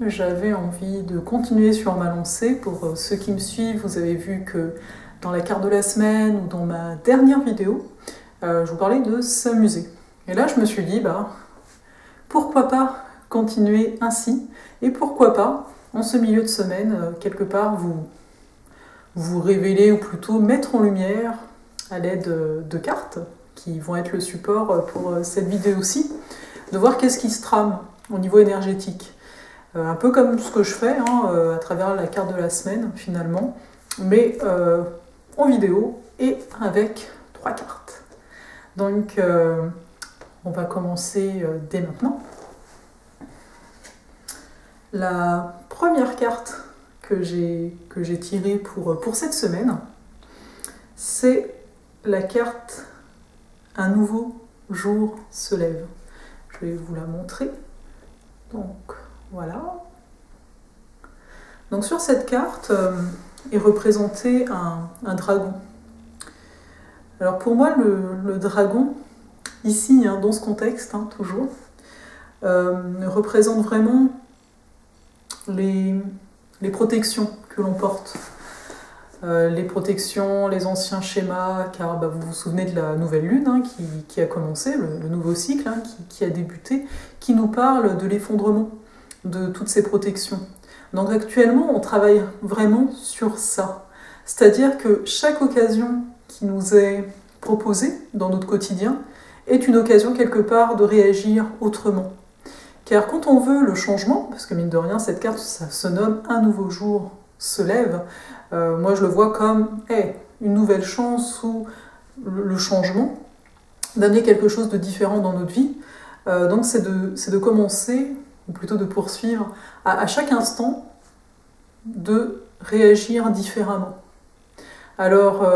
j'avais envie de continuer sur ma lancée. Pour ceux qui me suivent, vous avez vu que dans la carte de la semaine ou dans ma dernière vidéo, je vous parlais de s'amuser. Et là, je me suis dit, pourquoi pas continuer ainsi, et pourquoi pas, en ce milieu de semaine, quelque part, vous révéler, ou plutôt mettre en lumière, à l'aide de cartes, qui vont être le support pour cette vidéo-ci, de voir qu'est-ce qui se trame au niveau énergétique. Un peu comme ce que je fais à travers la carte de la semaine, finalement, mais en vidéo et avec 3 cartes. Donc, on va commencer dès maintenant. La première carte que j'ai tirée pour cette semaine, c'est la carte « Un nouveau jour se lève ». Je vais vous la montrer. Donc, voilà. Donc sur cette carte est représenté un dragon. Alors pour moi, le dragon, ici, dans ce contexte, toujours, représente vraiment les protections que l'on porte. Les protections, les anciens schémas, car vous vous souvenez de la nouvelle lune qui a commencé, le nouveau cycle qui a débuté, qui nous parle de l'effondrement de toutes ces protections. Donc actuellement, on travaille vraiment sur ça. C'est-à-dire que chaque occasion qui nous est proposée dans notre quotidien est une occasion quelque part de réagir autrement. Car quand on veut le changement, parce que mine de rien, cette carte, ça se nomme « Un nouveau jour se lève », moi je le vois comme une nouvelle chance ou le changement, d'amener quelque chose de différent dans notre vie. Donc c'est de commencer, ou plutôt de poursuivre, à chaque instant, de réagir différemment. Alors,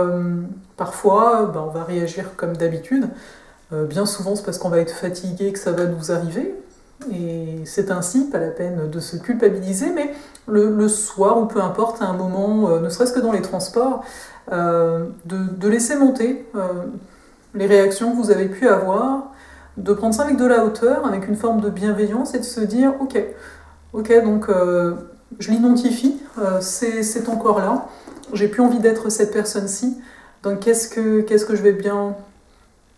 parfois, on va réagir comme d'habitude. Bien souvent, c'est parce qu'on va être fatigué que ça va nous arriver. Et c'est ainsi, pas la peine de se culpabiliser, mais le soir, ou peu importe, à un moment, ne serait-ce que dans les transports, de laisser monter les réactions que vous avez pu avoir, de prendre ça avec de la hauteur, avec une forme de bienveillance, et de se dire « Ok, donc je l'identifie, c'est encore là, j'ai plus envie d'être cette personne-ci, donc qu'est-ce que je vais bien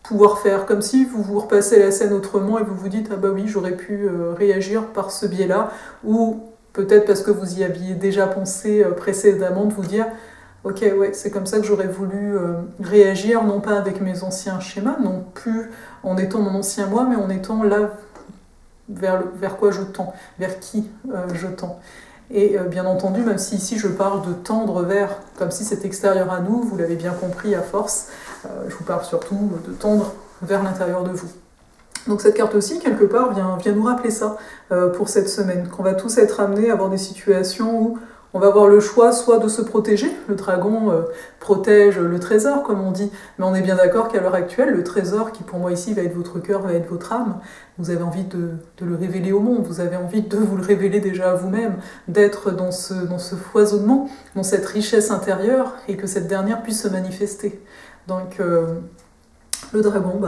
pouvoir faire ?» Comme si vous repassez la scène autrement et vous vous dites « Ah bah oui, j'aurais pu réagir par ce biais-là », ou peut-être parce que vous y aviez déjà pensé précédemment, de vous dire « Ok, ouais, c'est comme ça que j'aurais voulu réagir, non pas avec mes anciens schémas, non plus en étant mon ancien moi, mais en étant là vers quoi je tends, vers qui je tends. » Et bien entendu, même si ici je parle de tendre vers, comme si c'est extérieur à nous, vous l'avez bien compris à force, je vous parle surtout de tendre vers l'intérieur de vous. Donc cette carte aussi, quelque part, vient nous rappeler ça pour cette semaine, qu'on va tous être amenés à avoir des situations où on va avoir le choix soit de se protéger, le dragon protège le trésor, comme on dit, mais on est bien d'accord qu'à l'heure actuelle, le trésor, qui pour moi ici va être votre cœur, va être votre âme, vous avez envie de le révéler au monde, vous avez envie de vous le révéler déjà à vous-même, d'être dans ce foisonnement, dans cette richesse intérieure, et que cette dernière puisse se manifester. Donc le dragon,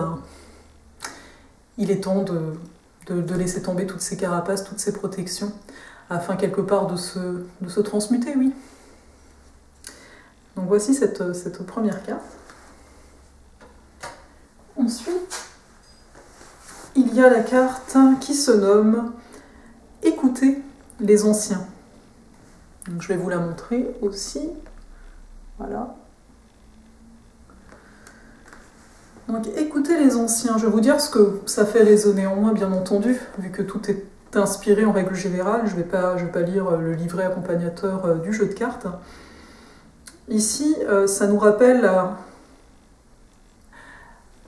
il est temps de laisser tomber toutes ces carapaces, toutes ces protections, afin quelque part de se transmuter, oui. Donc voici cette première carte. Ensuite, il y a la carte qui se nomme « Écoutez les anciens ». Donc je vais vous la montrer aussi. Voilà. Donc écoutez les anciens. Je vais vous dire ce que ça fait résonner en moi, bien entendu, vu que tout est inspiré en règle générale. Je vais pas lire le livret accompagnateur du jeu de cartes. Ici, ça nous rappelle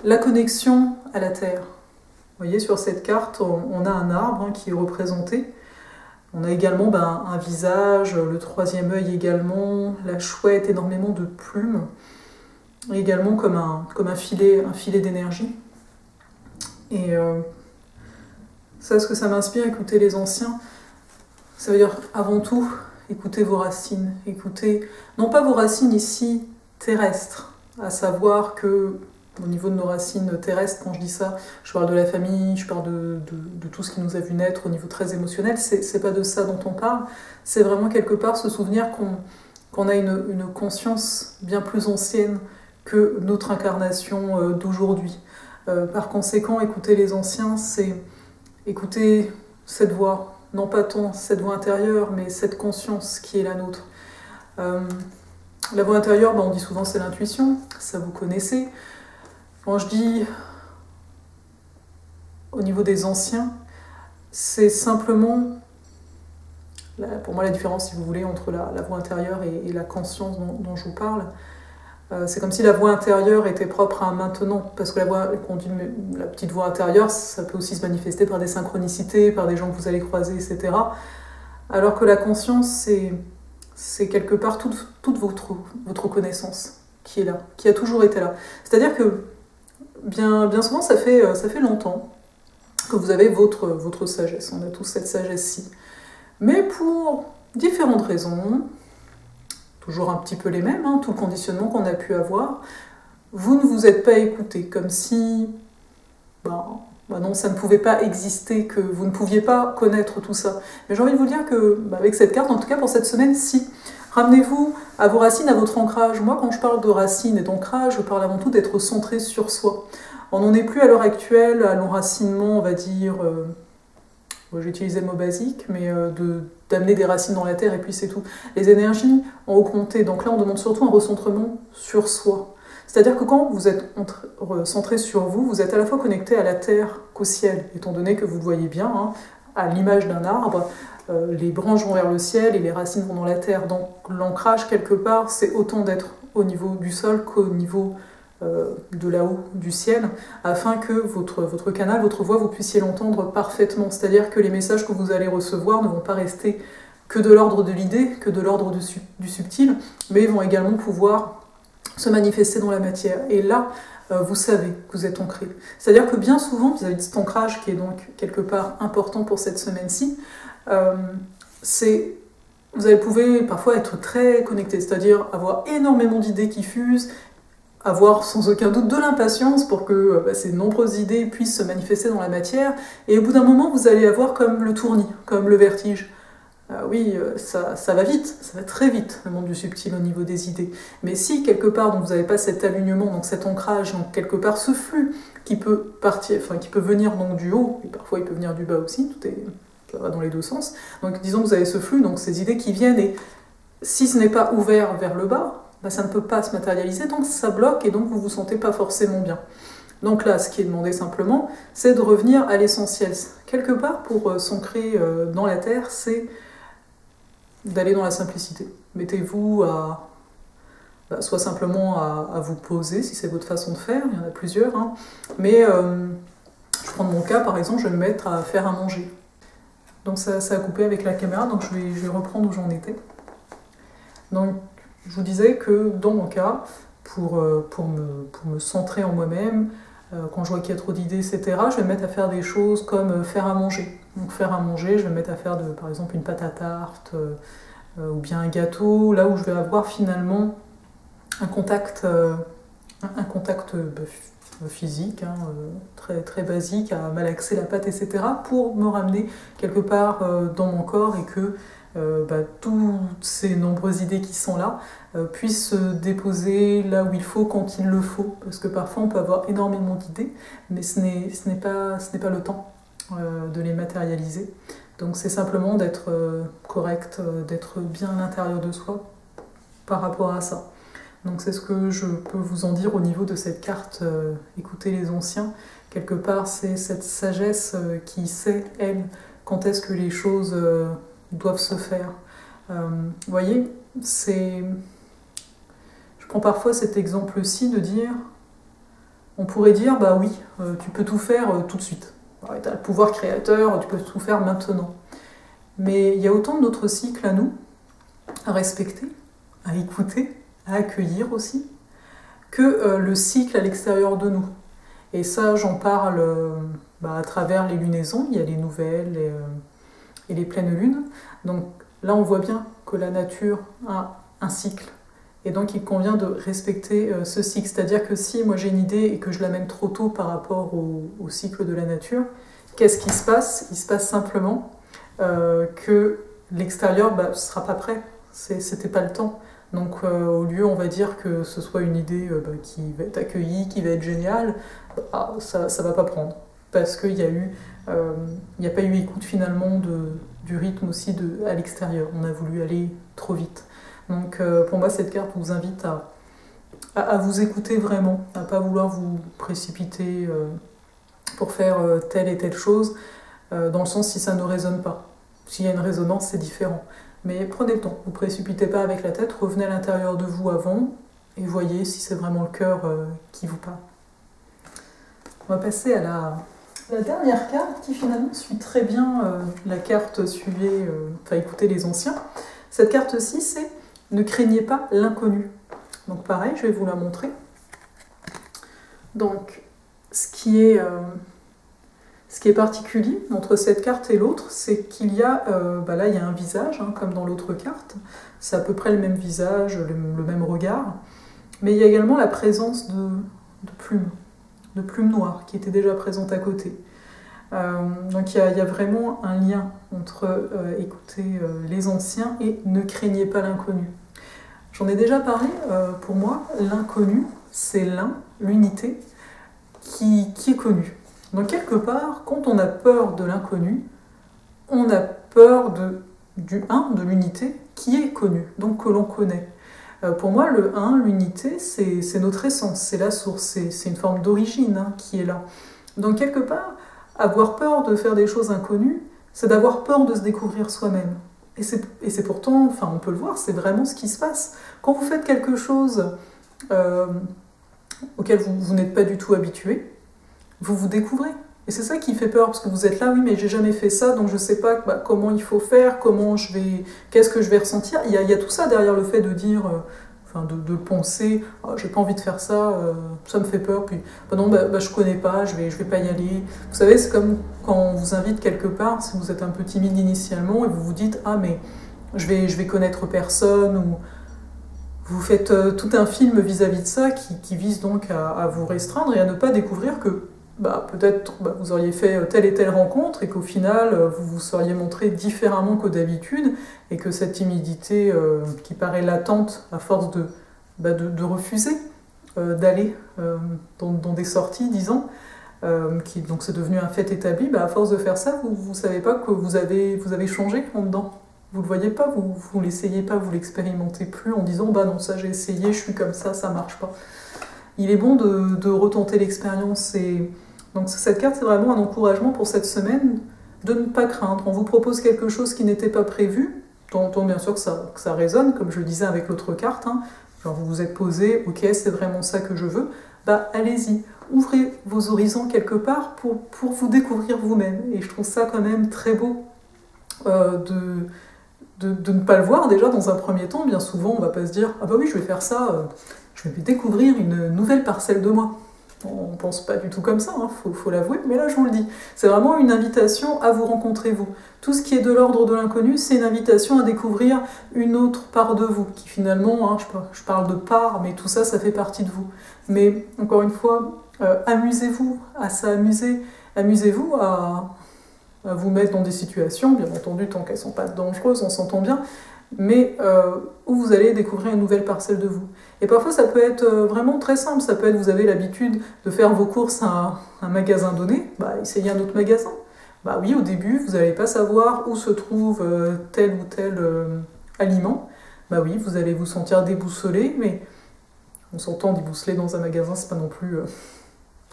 la connexion à la Terre. Vous voyez, sur cette carte, on a un arbre qui est représenté. On a également un visage, le troisième œil également, la chouette, énormément de plumes, et également comme un filet d'énergie. Et ça, ce que ça m'inspire, écouter les anciens, ça veut dire avant tout, écoutez vos racines. Écoutez, non pas vos racines ici terrestres, à savoir que au niveau de nos racines terrestres, quand je dis ça, je parle de la famille, je parle de tout ce qui nous a vu naître au niveau très émotionnel, c'est pas de ça dont on parle, c'est vraiment quelque part se souvenir qu'on a une conscience bien plus ancienne que notre incarnation d'aujourd'hui. Par conséquent, écouter les anciens, c'est écouter cette voix, non pas tant cette voix intérieure, mais cette conscience qui est la nôtre. La voix intérieure, on dit souvent c'est l'intuition, ça vous connaissez. Quand je dis au niveau des anciens, c'est simplement, pour moi la différence si vous voulez entre la voix intérieure et la conscience dont je vous parle, c'est comme si la voix intérieure était propre à un maintenant, parce que quand on dit la petite voix intérieure, ça peut aussi se manifester par des synchronicités, par des gens que vous allez croiser, etc. Alors que la conscience, c'est quelque part toute votre connaissance qui est là, qui a toujours été là. C'est-à-dire que bien souvent, ça fait longtemps que vous avez votre sagesse. On a tous cette sagesse-ci. Mais pour différentes raisons, toujours un petit peu les mêmes, tout le conditionnement qu'on a pu avoir, vous ne vous êtes pas écouté, comme si non, ça ne pouvait pas exister, que vous ne pouviez pas connaître tout ça. Mais j'ai envie de vous dire que, avec cette carte, en tout cas pour cette semaine, si. Ramenez-vous à vos racines, à votre ancrage. Moi, quand je parle de racines et d'ancrage, je parle avant tout d'être centré sur soi. On n'en est plus à l'heure actuelle à l'enracinement, on va dire, j'ai utilisé le mot basique, mais d'amener des racines dans la terre et puis c'est tout. Les énergies ont augmenté, donc là on demande surtout un recentrement sur soi. C'est-à-dire que quand vous êtes centré sur vous, vous êtes à la fois connecté à la terre qu'au ciel, étant donné que vous le voyez bien, à l'image d'un arbre, les branches vont vers le ciel et les racines vont dans la terre. Donc l'ancrage, quelque part, c'est autant d'être au niveau du sol qu'au niveau de là-haut, du ciel, afin que votre canal, votre voix, vous puissiez l'entendre parfaitement. C'est-à-dire que les messages que vous allez recevoir ne vont pas rester que de l'ordre de l'idée, que de l'ordre du subtil, mais ils vont également pouvoir se manifester dans la matière. Et là, vous savez que vous êtes ancré. C'est-à-dire que bien souvent, vis-à-vis de cet ancrage qui est donc quelque part important pour cette semaine-ci, vous pouvez parfois être très connecté, c'est-à-dire avoir énormément d'idées qui fusent, avoir sans aucun doute de l'impatience pour que ces nombreuses idées puissent se manifester dans la matière, et au bout d'un moment, vous allez avoir comme le tournis, comme le vertige. Oui, ça va vite, ça va très vite, le monde du subtil au niveau des idées. Mais si, quelque part, donc, vous n'avez pas cet alignement, donc cet ancrage, donc quelque part ce flux qui peut partir, qui peut venir donc du haut, et parfois il peut venir du bas aussi, ça va dans les deux sens. Donc disons que vous avez ce flux, donc ces idées qui viennent, et si ce n'est pas ouvert vers le bas, ça ne peut pas se matérialiser, donc ça bloque, et donc vous ne vous sentez pas forcément bien. Donc là, ce qui est demandé simplement, c'est de revenir à l'essentiel. Quelque part, pour s'ancrer dans la terre, c'est d'aller dans la simplicité. Mettez-vous soit simplement à vous poser, si c'est votre façon de faire, il y en a plusieurs, mais je prends mon cas, par exemple, je vais me mettre à faire à manger. Donc ça a coupé avec la caméra, donc je vais reprendre où j'en étais. Donc je vous disais que dans mon cas, pour me centrer en moi-même, quand je vois qu'il y a trop d'idées, etc., je vais me mettre à faire des choses comme faire à manger. Donc faire à manger, je vais me mettre à faire par exemple une pâte à tarte, ou bien un gâteau, là où je vais avoir finalement un contact physique, très, très basique, à malaxer la pâte, etc., pour me ramener quelque part dans mon corps et que toutes ces nombreuses idées qui sont là puissent se déposer là où il faut, quand il le faut. Parce que parfois on peut avoir énormément d'idées, mais ce n'est pas le temps de les matérialiser. Donc c'est simplement d'être correct, d'être bien à l'intérieur de soi par rapport à ça. Donc c'est ce que je peux vous en dire au niveau de cette carte écoutez les anciens. Quelque part, c'est cette sagesse qui sait, elle, quand est-ce que les choses doivent se faire. Vous voyez, je prends parfois cet exemple-ci de dire, on pourrait dire, bah oui, tu peux tout faire tout de suite. Tu as le pouvoir créateur, tu peux tout faire maintenant. Mais il y a autant d'autres cycles à nous, à respecter, à écouter, à accueillir aussi, que le cycle à l'extérieur de nous. Et ça, j'en parle à travers les lunaisons, il y a les nouvelles et les pleines lunes. Donc là, on voit bien que la nature a un cycle Et donc il convient de respecter ce cycle. C'est-à-dire que si moi j'ai une idée et que je l'amène trop tôt par rapport au cycle de la nature, qu'est-ce qui se passe? Il se passe simplement que l'extérieur ne sera pas prêt. C'était pas le temps. Donc au lieu, on va dire que ce soit une idée qui va être accueillie, qui va être géniale, ça ne va pas prendre. Parce qu'il y a eu, il n'y a pas eu écoute finalement du rythme aussi à l'extérieur. On a voulu aller trop vite. Donc pour moi, cette carte vous invite à vous écouter vraiment, à ne pas vouloir vous précipiter pour faire telle et telle chose, dans le sens si ça ne résonne pas. S'il y a une résonance, c'est différent. Mais prenez le temps, ne vous précipitez pas avec la tête, revenez à l'intérieur de vous avant et voyez si c'est vraiment le cœur qui vous parle. On va passer à la dernière carte qui finalement suit très bien la carte suivez, écoutez les anciens. Cette carte-ci, c'est ne craignez pas l'inconnu. Donc pareil, je vais vous la montrer. Donc, ce qui est particulier entre cette carte et l'autre, c'est qu'il y a, là il y a un visage, hein, comme dans l'autre carte. C'est à peu près le même visage, le même regard. Mais il y a également la présence de plumes noires qui étaient déjà présentes à côté. Donc il y a vraiment un lien entre écouter les anciens et ne craignez pas l'inconnu. J'en ai déjà parlé, pour moi, l'inconnu, c'est l'unité qui est connue. Donc quelque part, quand on a peur de l'inconnu, on a peur du l'unité, qui est connu, donc que l'on connaît. Pour moi, le 1, l'unité, c'est notre essence, c'est la source, c'est une forme d'origine qui est là. Donc quelque part, avoir peur de faire des choses inconnues, c'est d'avoir peur de se découvrir soi-même. Et c'est pourtant, on peut le voir, c'est vraiment ce qui se passe. Quand vous faites quelque chose auquel vous n'êtes pas du tout habitué, vous vous découvrez. Et c'est ça qui fait peur, parce que vous êtes là, oui, mais j'ai jamais fait ça, donc je sais pas comment il faut faire, qu'est-ce que je vais ressentir. Il y a tout ça derrière le fait de dire, de penser, oh, j'ai pas envie de faire ça, ça me fait peur, puis non, je connais pas, je vais pas y aller. Vous savez, c'est comme quand on vous invite quelque part, si vous êtes un peu timide initialement, et vous vous dites, ah mais je vais connaître personne, ou vous faites tout un film vis-à-vis de ça qui vise donc à vous restreindre et à ne pas découvrir que peut-être vous auriez fait telle et telle rencontre et qu'au final vous vous seriez montré différemment que d'habitude et que cette timidité qui paraît latente à force de refuser d'aller dans des sorties, disons, donc c'est devenu un fait établi, à force de faire ça, vous ne savez pas que vous avez changé en dedans. Vous ne le voyez pas, vous ne l'essayez pas, vous ne l'expérimentez plus en disant non, ça j'ai essayé, je suis comme ça ne marche pas. Il est bon de retenter l'expérience. Donc cette carte, c'est vraiment un encouragement pour cette semaine de ne pas craindre. On vous propose quelque chose qui n'était pas prévu, tant bien sûr que ça résonne, comme je le disais avec l'autre carte. Genre vous vous êtes posé, ok, c'est vraiment ça que je veux, allez-y. Ouvrez vos horizons quelque part pour vous découvrir vous-même. Et je trouve ça quand même très beau de ne pas le voir déjà dans un premier temps. Bien souvent, on ne va pas se dire « Ah oui, je vais faire ça, je vais découvrir une nouvelle parcelle de moi ». On ne pense pas du tout comme ça, faut l'avouer, mais là je vous le dis. C'est vraiment une invitation à vous rencontrer vous. Tout ce qui est de l'ordre de l'inconnu, c'est une invitation à découvrir une autre part de vous, qui finalement, je parle de part, mais tout ça, ça fait partie de vous. Mais encore une fois, amusez-vous à s'amuser, amusez-vous à vous mettre dans des situations, bien entendu, tant qu'elles ne sont pas dangereuses, on s'entend bien, mais où vous allez découvrir une nouvelle parcelle de vous. Et parfois, ça peut être vraiment très simple. Ça peut être, vous avez l'habitude de faire vos courses à un magasin donné, essayez un autre magasin. Oui, au début, vous n'allez pas savoir où se trouve tel ou tel aliment. Oui, vous allez vous sentir déboussolé, mais on s'entend déboussoler dans un magasin, c'est pas non plus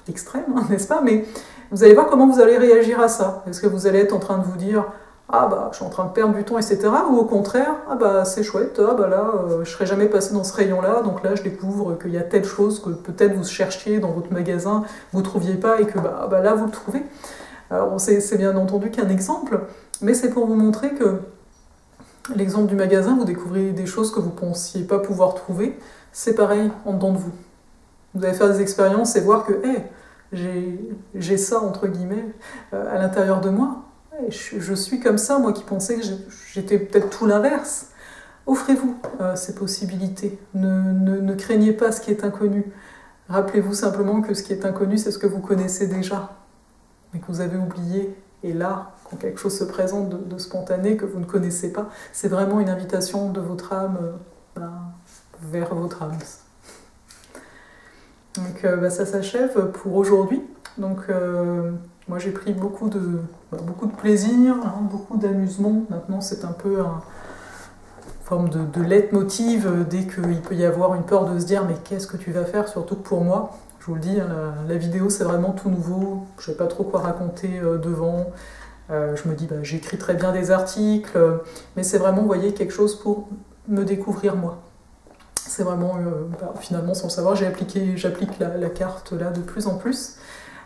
extrême, n'est-ce pas? Mais vous allez voir comment vous allez réagir à ça. Est-ce que vous allez être en train de vous dire « Ah je suis en train de perdre du temps, etc. » Ou au contraire « Ah c'est chouette, là, je serais jamais passé dans ce rayon-là, donc là je découvre qu'il y a telle chose que peut-être vous cherchiez dans votre magasin, vous ne trouviez pas, et que là vous le trouvez. » Alors c'est bien entendu qu'un exemple, mais c'est pour vous montrer que l'exemple du magasin, vous découvrez des choses que vous ne pensiez pas pouvoir trouver, c'est pareil en dedans de vous. Vous allez faire des expériences et voir que j'ai ça, entre guillemets, à l'intérieur de moi. Je suis comme ça, moi qui pensais que j'étais peut-être tout l'inverse. Offrez-vous ces possibilités. Ne craignez pas ce qui est inconnu. Rappelez-vous simplement que ce qui est inconnu, c'est ce que vous connaissez déjà, mais que vous avez oublié. Et là, quand quelque chose se présente de spontané, que vous ne connaissez pas, c'est vraiment une invitation de votre âme vers votre âme. Donc ça s'achève pour aujourd'hui. Donc moi j'ai pris beaucoup de plaisir, hein, beaucoup d'amusement. Maintenant c'est un peu une forme de leitmotiv dès qu'il peut y avoir une peur de se dire mais qu'est-ce que tu vas faire, surtout que pour moi, je vous le dis, hein, la vidéo c'est vraiment tout nouveau, je ne sais pas trop quoi raconter devant. Je me dis j'écris très bien des articles, mais c'est vraiment, vous voyez, quelque chose pour me découvrir moi. C'est vraiment, finalement, sans le savoir, j'applique la carte là de plus en plus.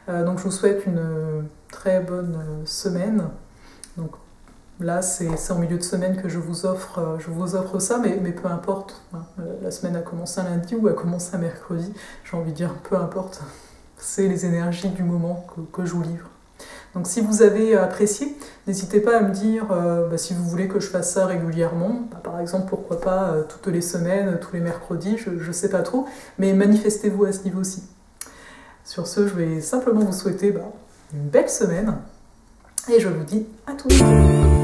Donc je vous souhaite une très bonne semaine. Donc là, c'est en milieu de semaine que je vous offre ça, mais peu importe. Hein. La semaine a commencé un lundi ou a commencé un mercredi. J'ai envie de dire, peu importe. C'est les énergies du moment que je vous livre. Donc si vous avez apprécié, n'hésitez pas à me dire si vous voulez que je fasse ça régulièrement. Par exemple, pourquoi pas toutes les semaines, tous les mercredis, je ne sais pas trop. Mais manifestez-vous à ce niveau-ci. Sur ce, je vais simplement vous souhaiter une belle semaine. Et je vous dis à tous.